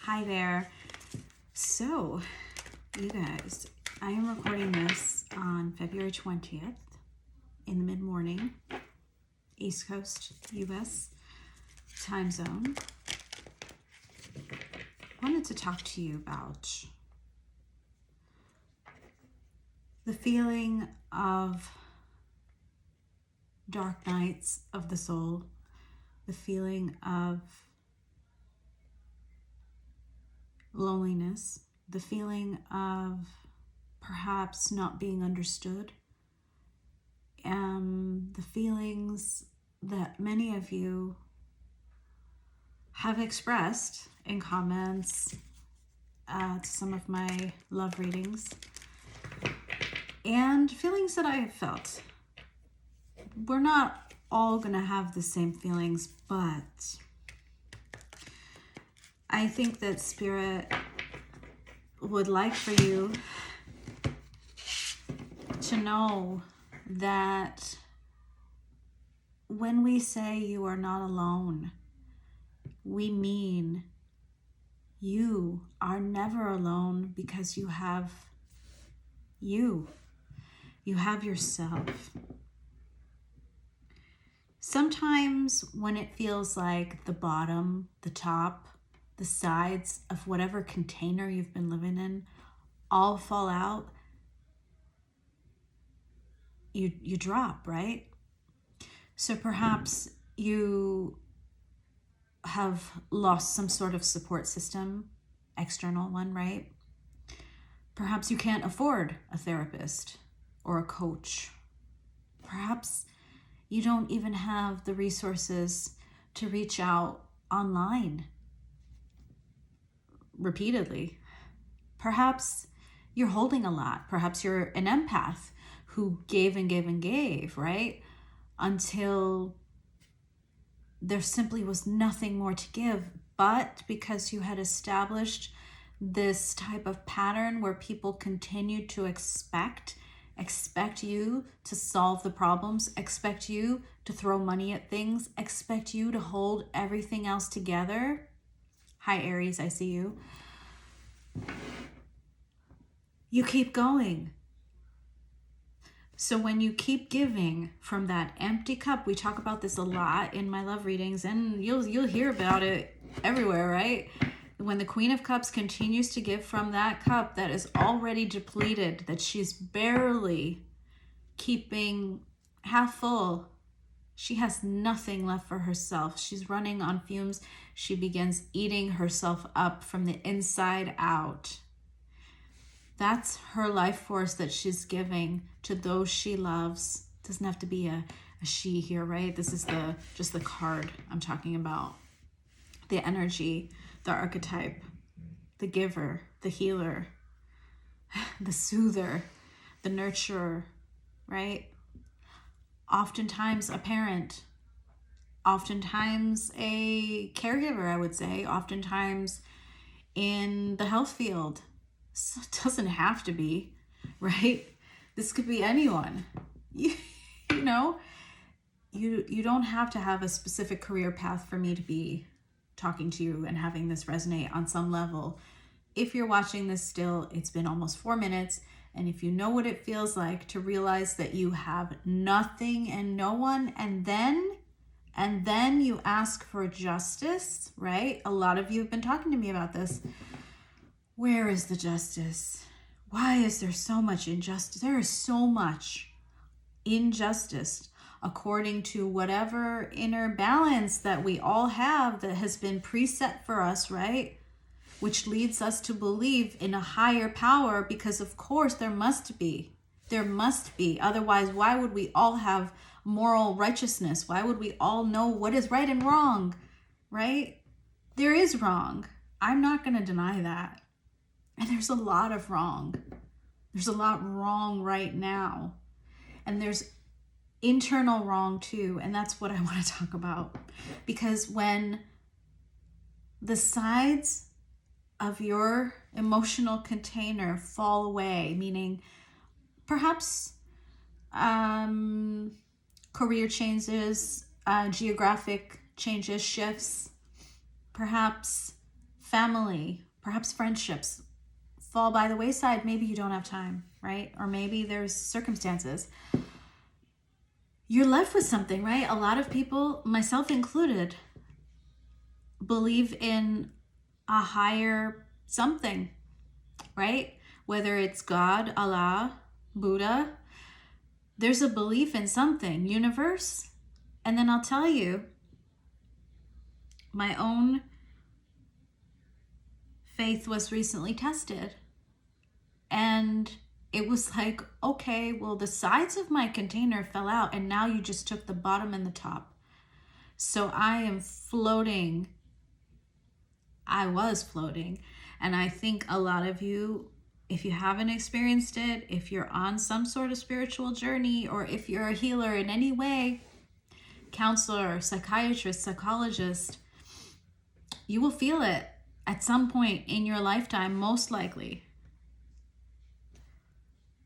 Hi there. So, you guys, I am recording this on February 20th in the mid-morning, East Coast, US time zone. I wanted to talk to you about the feeling of dark nights of the soul, the feeling of loneliness, the feeling of perhaps not being understood, the feelings that many of you have expressed in comments to some of my love readings, and feelings that I have felt. We're not all going to have the same feelings, but I think that Spirit would like for you to know that when we say you are not alone, we mean you are never alone, because you have you. You have yourself. Sometimes when it feels like the bottom, the top, the sides of whatever container you've been living in all fall out, you drop, right? So perhaps you have lost some sort of support system, external one, right? Perhaps you can't afford a therapist or a coach. Perhaps you don't even have the resources to reach out online repeatedly. Perhaps you're holding a lot. Perhaps you're an empath who gave and gave and gave, right? Until there simply was nothing more to give. But because you had established this type of pattern where people continued to expect you to solve the problems, expect you to throw money at things, expect you to hold everything else together. Hi, Aries, I see you. You keep going. So when you keep giving from that empty cup, we talk about this a lot in my love readings, and you'll hear about it everywhere, right? When the Queen of Cups continues to give from that cup that is already depleted, that she's barely keeping half full, she has nothing left for herself. She's running on fumes. She begins eating herself up from the inside out. That's her life force that she's giving to those she loves. It doesn't have to be a she here, right? This is just the card I'm talking about. The energy, the archetype, the giver, the healer, the soother, the nurturer, right? Oftentimes a parent, oftentimes a caregiver, I would say, oftentimes in the health field. So it doesn't have to be, right? This could be anyone. You know, you don't have to have a specific career path for me to be talking to you and having this resonate on some level. If you're watching this still, it's been almost 4 minutes. And if you know what it feels like to realize that you have nothing and no one, and then you ask for justice, right? A lot of you have been talking to me about this. Where is the justice? Why is there so much injustice? There is so much injustice according to whatever inner balance that we all have that has been preset for us, right? Which leads us to believe in a higher power, because of course there must be. Otherwise, why would we all have moral righteousness? Why would we all know what is right and wrong, right? There is wrong. I'm not going to deny that. And there's a lot of wrong. There's a lot wrong right now. And there's internal wrong too. And that's what I want to talk about. Because when the sides of your emotional container fall away, meaning perhaps career changes, geographic changes, shifts, perhaps family, perhaps friendships fall by the wayside. Maybe you don't have time, right? Or maybe there's circumstances. You're left with something, right? A lot of people, myself included, believe in a higher something, right? Whether it's God, Allah, Buddha, there's a belief in something, universe. And then I'll tell you, my own faith was recently tested. And it was like, okay, well, the sides of my container fell out and now you just took the bottom and the top. So I am floating. I was floating. And I think a lot of you, if you haven't experienced it, if you're on some sort of spiritual journey, or if you're a healer in any way, counselor, psychiatrist, psychologist, you will feel it at some point in your lifetime, most likely,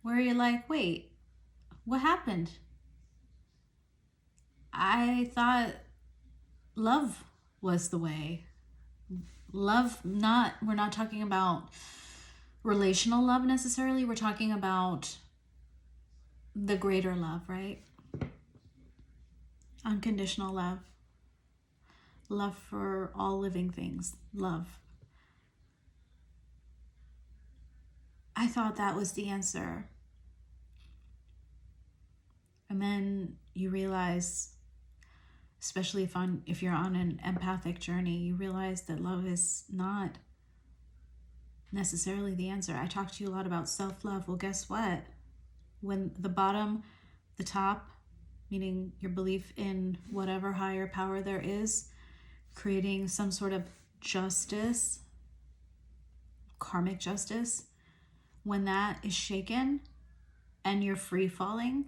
where you're like, wait, what happened? I thought love was the way. Love, we're not talking about relational love necessarily. We're talking about the greater love, right? Unconditional love. Love for all living things. Love. I thought that was the answer. And then you realize, especially if you're on an empathic journey, you realize that love is not necessarily the answer. I talked to you a lot about self-love. Well, guess what? When the bottom, the top, meaning your belief in whatever higher power there is, creating some sort of justice, karmic justice, when that is shaken and you're free falling,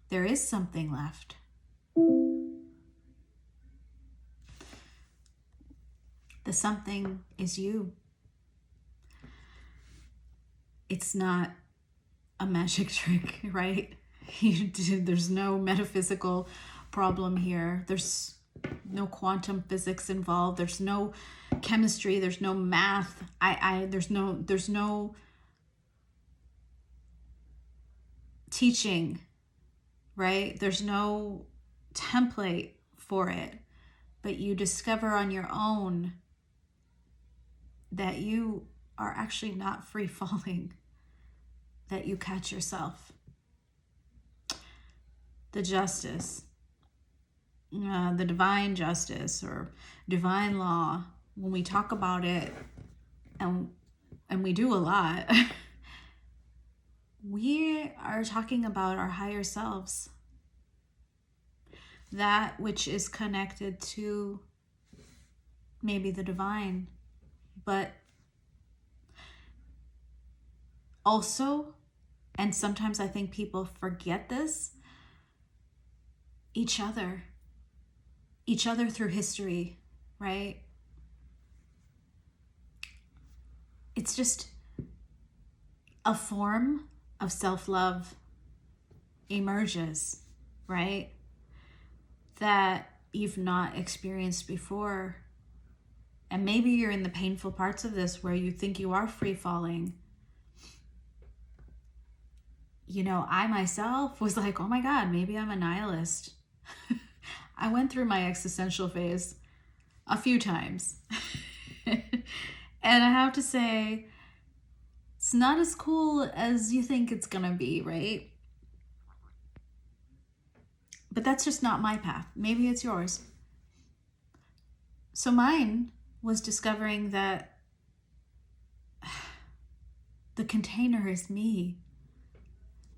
there is something left. The something is you. It's not a magic trick, right? There's no metaphysical problem here. There's no quantum physics involved. There's no chemistry. There's no math. There's no teaching, right? There's no template for it, but you discover on your own that you are actually not free falling, that you catch yourself. The justice, the divine justice or divine law, when we talk about it, and we do a lot, we are talking about our higher selves, that which is connected to maybe the divine, but also, and sometimes I think people forget this, each other through history, right? It's just a form of self-love emerges, right? That you've not experienced before. And maybe you're in the painful parts of this where you think you are free falling. You know, I myself was like, oh my God, maybe I'm a nihilist. I went through my existential phase a few times. And I have to say, it's not as cool as you think it's gonna be, right? But that's just not my path. Maybe it's yours. So mine was discovering that the container is me.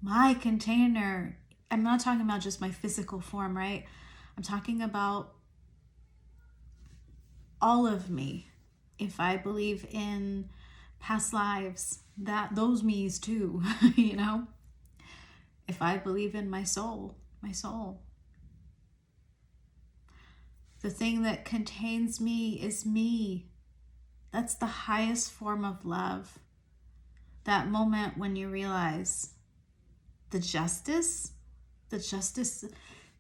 My container. I'm not talking about just my physical form, right? I'm talking about all of me. If I believe in past lives, that those me's too, you know? If I believe in my soul. The thing that contains me is me. That's the highest form of love. That moment when you realize the justice,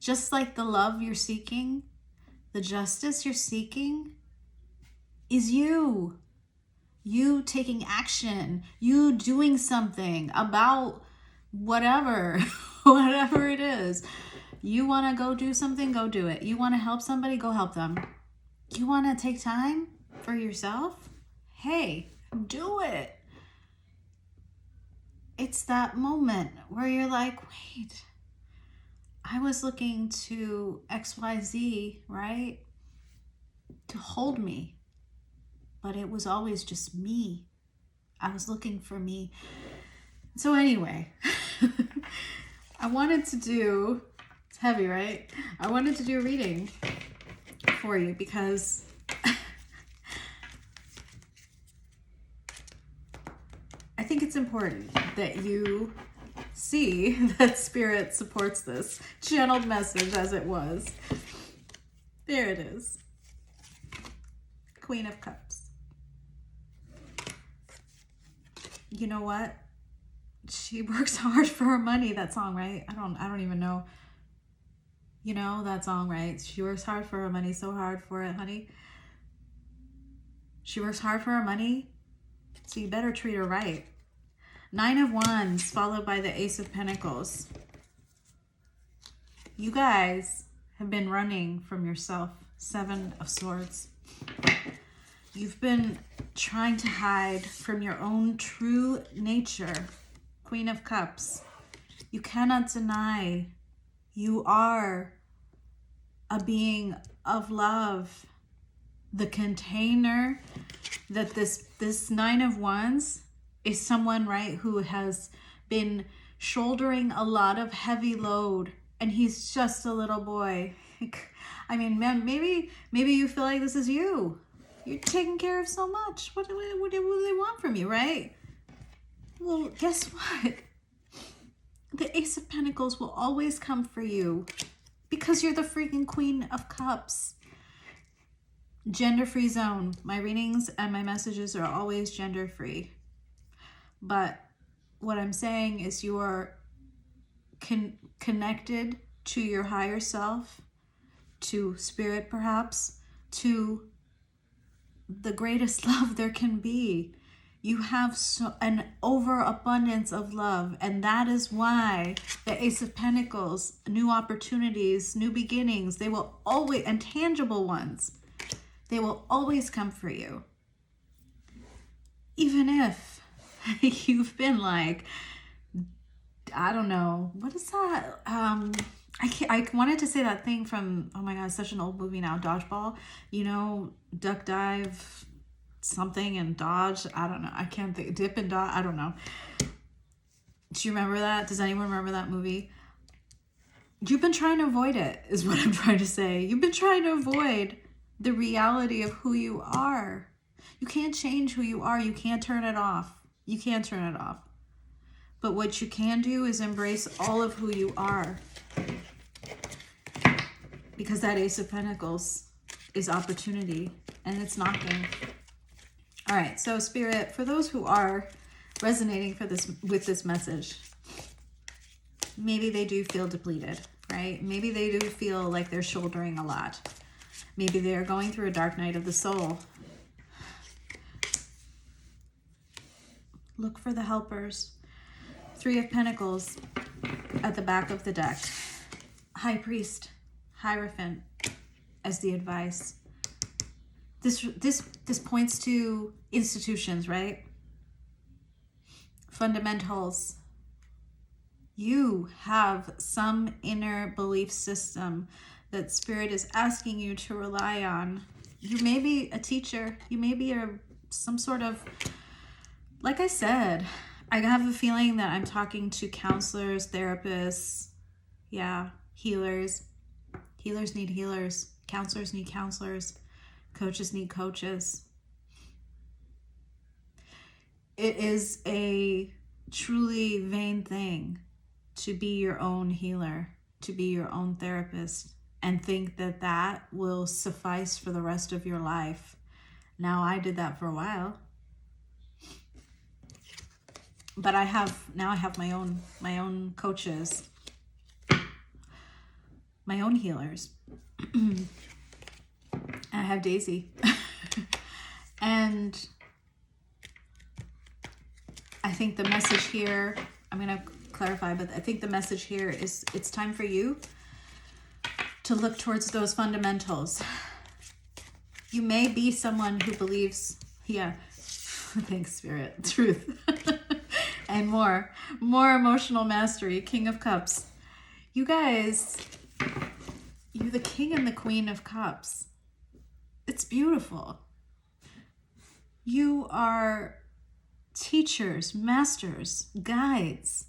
just like the love you're seeking, the justice you're seeking is you. you taking action, you doing something about whatever, whatever it is. You want to go do something, go do it. You want to help somebody, go help them. You want to take time for yourself? Hey, do it. It's that moment where you're like, wait, I was looking to XYZ, right? To hold me. But it was always just me. I was looking for me. So anyway, I wanted to do, it's heavy, right? I wanted to do a reading for you because I think it's important that you see that Spirit supports this channeled message as it was. There it is. Queen of Cups. You know what? She works hard for her money. That song, right? I don't even know. You know that song, right? She works hard for her money, so hard for it, honey. She works hard for her money, so you better treat her right. 9 of Wands followed by the Ace of Pentacles. You guys have been running from yourself. 7 of Swords. You've been trying to hide from your own true nature. Queen of Cups. You cannot deny you are a being of love. The container that this 9 of Wands is someone, right, who has been shouldering a lot of heavy load, and he's just a little boy. I mean, man, maybe you feel like this is you. You're taking care of so much. What do they want from you, right? Well, guess what? The Ace of Pentacles will always come for you because you're the freaking Queen of Cups. Gender-free zone. My readings and my messages are always gender-free. But what I'm saying is you're connected to your higher self, to Spirit perhaps, to the greatest love there can be. You have an overabundance of love, and that is why the Ace of Pentacles, new opportunities, new beginnings, they will always, and tangible ones, they will always come for you. Even if you've been like, I don't know, what is that? I wanted to say that thing from, oh my God, such an old movie now, Dodgeball. You know, duck, dive, something, and dodge. I don't know. I can't think. Dip and dodge. I don't know. Do you remember that? Does anyone remember that movie? You've been trying to avoid it, is what I'm trying to say. You've been trying to avoid the reality of who you are. You can't change who you are. You can't turn it off. You can't turn it off. But what you can do is embrace all of who you are. Because that Ace of Pentacles is opportunity, and it's knocking. All right, so Spirit, for those who are resonating with this message, maybe they do feel depleted, right? Maybe they do feel like they're shouldering a lot. Maybe they're going through a dark night of the soul. Look for the helpers. 3 of Pentacles at the back of the deck. High Priest, Hierophant as the advice. This points to institutions, right? Fundamentals. You have some inner belief system that Spirit is asking you to rely on. You may be a teacher. You may be some sort of, like I said, I have a feeling that I'm talking to counselors, therapists, yeah, healers. Healers need healers. Counselors need counselors. Coaches need coaches. It is a truly vain thing to be your own healer, to be your own therapist, and think that that will suffice for the rest of your life. Now, I did that for a while. But I have my own coaches, my own healers. I have Daisy. And I think the message here, I'm going to clarify, but I think the message here is it's time for you to look towards those fundamentals. You may be someone who believes, thanks, Spirit, truth, and more emotional mastery, King of Cups. You guys, you're the King and the Queen of Cups. It's beautiful. You are teachers, masters, guides.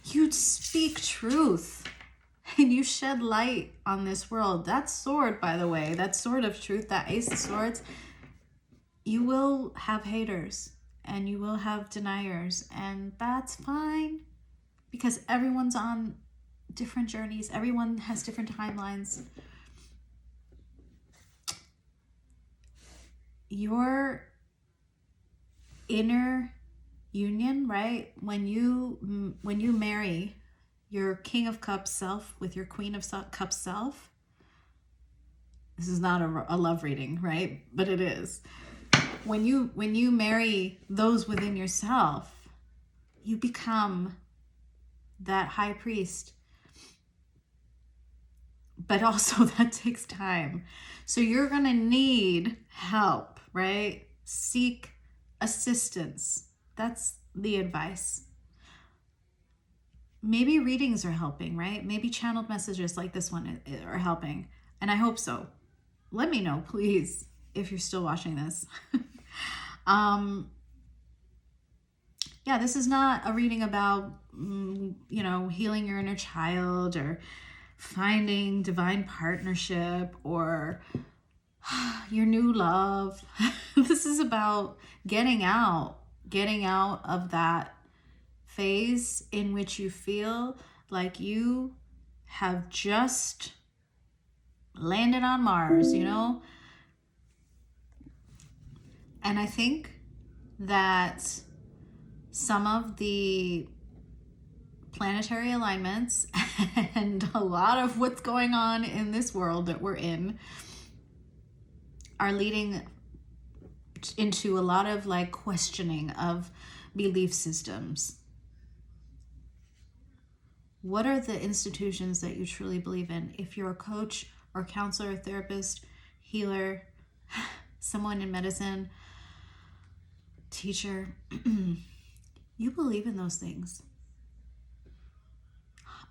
You speak truth and you shed light on this world. That sword, by the way, that sword of truth, that Ace of Swords, you will have haters and you will have deniers, and that's fine because everyone's on different journeys. Everyone has different timelines. Your inner union, right? When you marry your King of Cups self with your Queen of Cups self, this is not a love reading, right? But it is. When you marry those within yourself, you become that high priest. But also that takes time. So you're going to need help, right? Seek assistance. That's the advice. Maybe readings are helping, right? Maybe channeled messages like this one are helping. And I hope so. Let me know, please, if you're still watching this. This is not a reading about, healing your inner child or finding divine partnership or your new love. This is about getting out of that phase in which you feel like you have just landed on Mars, And I think that some of the planetary alignments and a lot of what's going on in this world that we're in are leading into a lot of questioning of belief systems. What are the institutions that you truly believe in? If you're a coach or counselor, therapist, healer, someone in medicine, teacher, you believe in those things.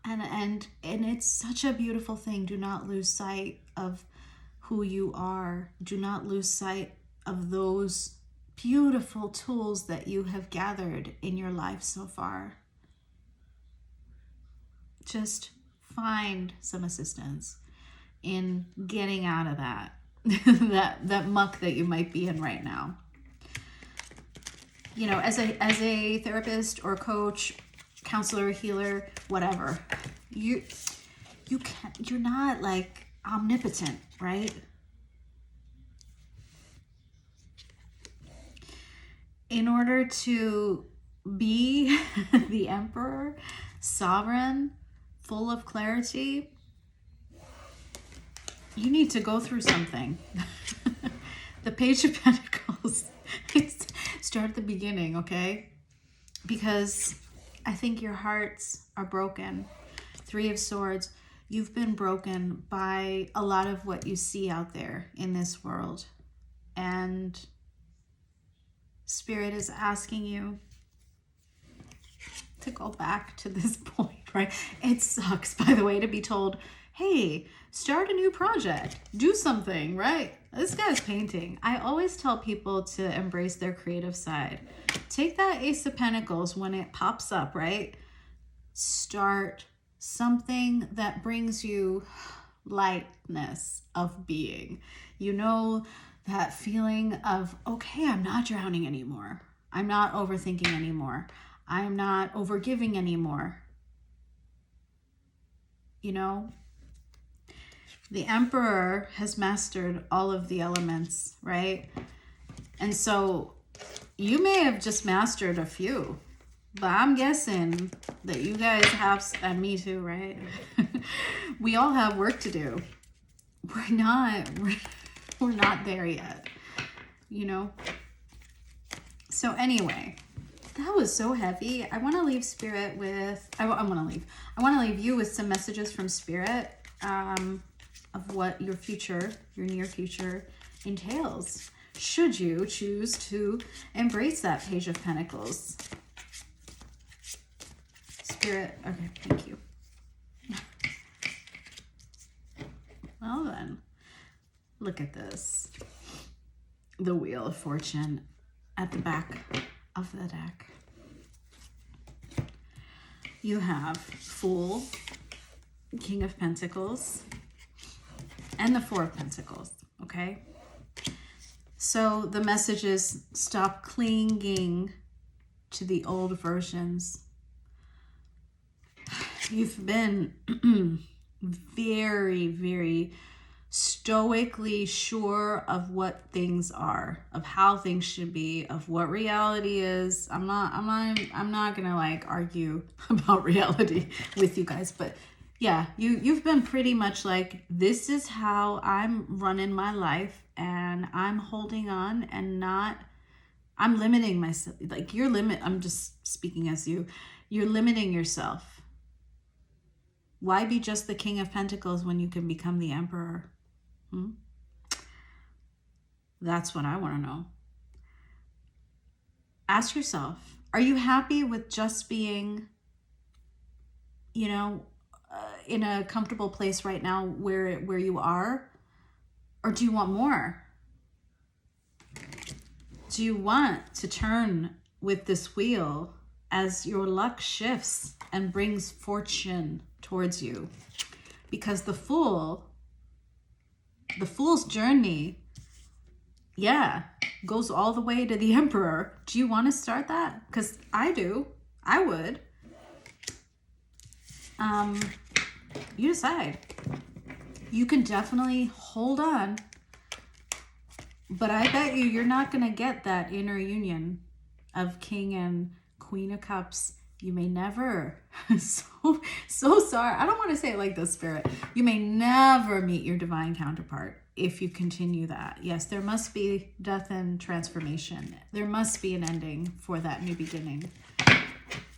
And it's such a beautiful thing. Do not lose sight of who you are. Do not lose sight of those beautiful tools that you have gathered in your life so far. Just find some assistance in getting out of that that muck that you might be in right now. As a therapist or coach, counselor, healer, whatever, you're not omnipotent, right? In order to be the emperor, sovereign, full of clarity, you need to go through something. The Page of Pentacles. Start at the beginning, okay? Because I think your hearts are broken. Three of Swords. You've been broken by a lot of what you see out there in this world. And Spirit is asking you to go back to this point, right? It sucks, by the way, to be told, hey, start a new project, do something, right? This guy's painting. I always tell people to embrace their creative side. Take that Ace of Pentacles when it pops up, right? Start something that brings you lightness of being. That feeling of, okay, I'm not drowning anymore. I'm not overthinking anymore. I'm not overgiving anymore. The Emperor has mastered all of the elements, right? And so you may have just mastered a few, but I'm guessing that you guys have, and me too, right? We all have work to do. We're not there yet, So anyway, That was so heavy. I want to leave Spirit with, I want to leave you with some messages from Spirit of what your future, your near future entails, should you choose to embrace that Page of Pentacles. Spirit, okay, thank you. Well then, look at this. The Wheel of Fortune at the back of the deck. You have Fool, King of Pentacles, and the Four of Pentacles, okay? So the message is stop clinging to the old versions. You've been very, very stoically sure of what things are, of how things should be, of what reality is. I'm not gonna like argue about reality with you guys, but yeah, you've been pretty much like, this is how I'm running my life, and I'm holding on and I'm limiting myself. Like I'm just speaking as you're limiting yourself. Why be just the King of Pentacles when you can become the Emperor? That's what I want to know. Ask yourself, are you happy with just being, in a comfortable place right now where you are? Or do you want more? Do you want to turn with this wheel as your luck shifts and brings fortune towards you? Because the fool's journey, goes all the way to the Emperor. Do you want to start that? Because I do. I would. You decide. You can definitely hold on, but I bet you're not going to get that inner union of King and Queen of Cups. You may never, so sorry. I don't want to say it like this, Spirit. You may never meet your divine counterpart if you continue that. Yes, there must be death and transformation. There must be an ending for that new beginning.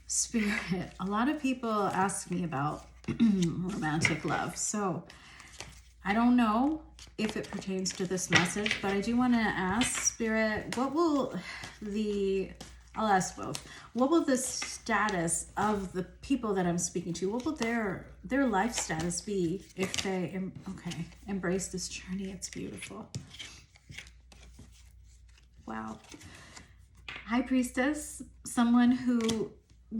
Spirit, a lot of people ask me about romantic love. So I don't know if it pertains to this message, but I do want to ask Spirit, I'll ask both. What will the status of the people that I'm speaking to, what will their life status be if they, embrace this journey? It's beautiful. Wow. High Priestess, someone who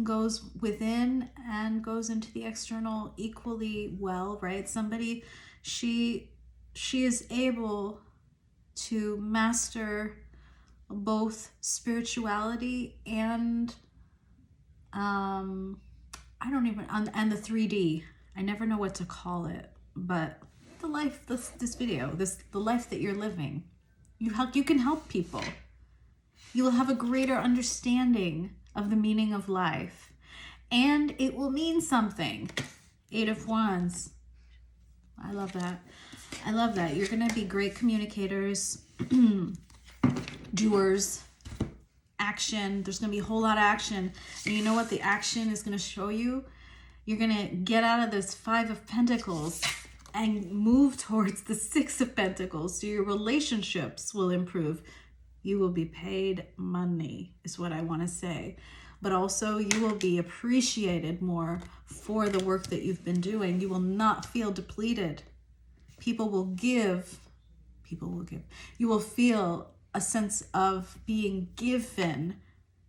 goes within and goes into the external equally well, right? Somebody, she is able to master both spirituality and and the 3D. I never know what to call it, but the life, the life that you're living, you can help people. You will have a greater understanding of the meaning of life, and it will mean something. 8 of Wands. I love that. You're going to be great communicators, doers, action. There's going to be a whole lot of action. And you know what the action is going to show you? You're going to get out of this 5 of Pentacles and move towards the 6 of Pentacles. So your relationships will improve. You will be paid money, is what I want to say. But also you will be appreciated more for the work that you've been doing. You will not feel depleted. People will give. You will feel a sense of being given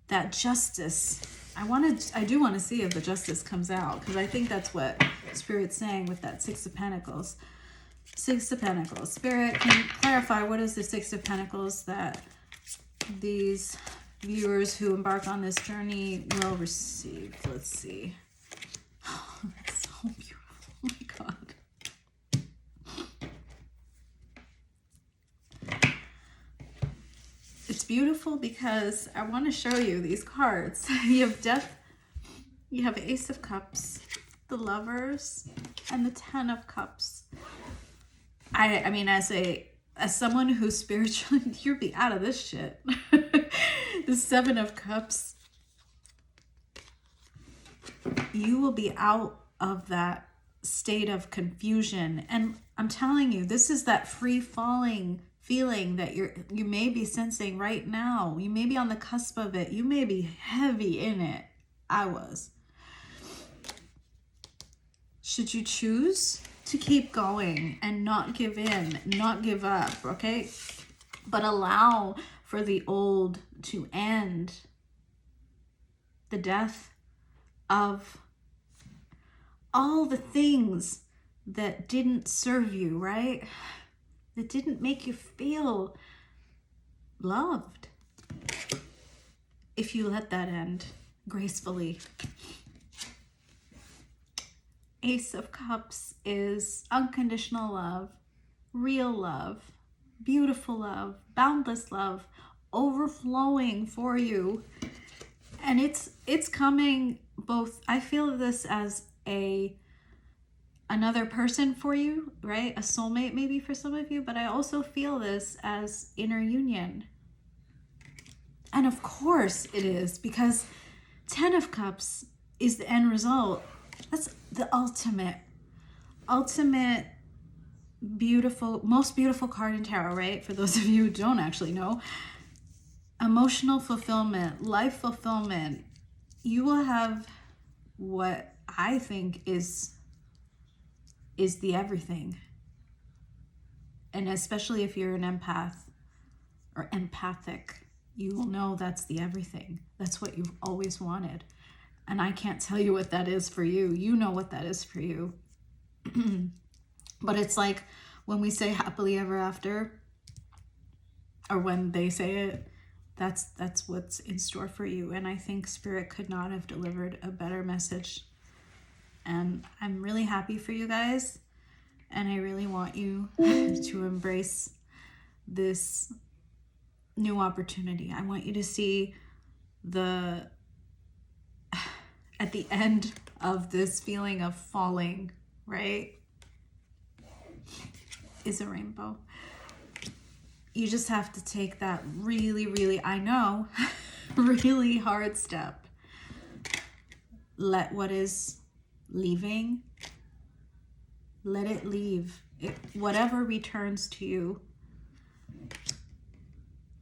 that justice. I do want to see if the justice comes out, because I think that's what Spirit's saying with that 6 of Pentacles. 6 of Pentacles. Spirit, can you clarify what is the 6 of Pentacles that these viewers who embark on this journey will receive? Let's see. Oh, that's so beautiful. Oh my God. It's beautiful because I want to show you these cards. You have Death, you have Ace of Cups, the Lovers, and the 10 of Cups. I mean, as someone who's spiritually, you'll be out of this shit. The 7 of Cups, you will be out of that state of confusion. And I'm telling you, this is that free falling feeling that you may be sensing right now. You may be on the cusp of it. You may be heavy in it. I was. Should you choose to keep going and not give in, not give up, okay? But allow for the old to end, the death of all the things that didn't serve you, right? That didn't make you feel loved. If you let that end gracefully. Ace of Cups is unconditional love, real love, beautiful love, boundless love, overflowing for you. And it's coming both, I feel this as another person for you, right? A soulmate maybe for some of you, but I also feel this as inner union. And of course it is, because 10 of Cups is the end result. That's the ultimate beautiful, most beautiful card in tarot, right? For those of you who don't actually know. Emotional fulfillment, life fulfillment. You will have what I think is the everything. And especially if you're an empath or empathic, you will know that's the everything. That's what you've always wanted. And I can't tell you what that is for you. You know what that is for you. But it's like when we say happily ever after, or when they say it, that's what's in store for you. And I think Spirit could not have delivered a better message. And I'm really happy for you guys. And I really want you to embrace this new opportunity. I want you to see at the end of this feeling of falling, right, is a rainbow. You just have to take that really, really, I know, really hard step. Let what is leaving, let it leave. Whatever returns to you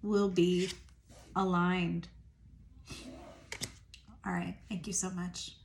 will be aligned. All right, thank you so much.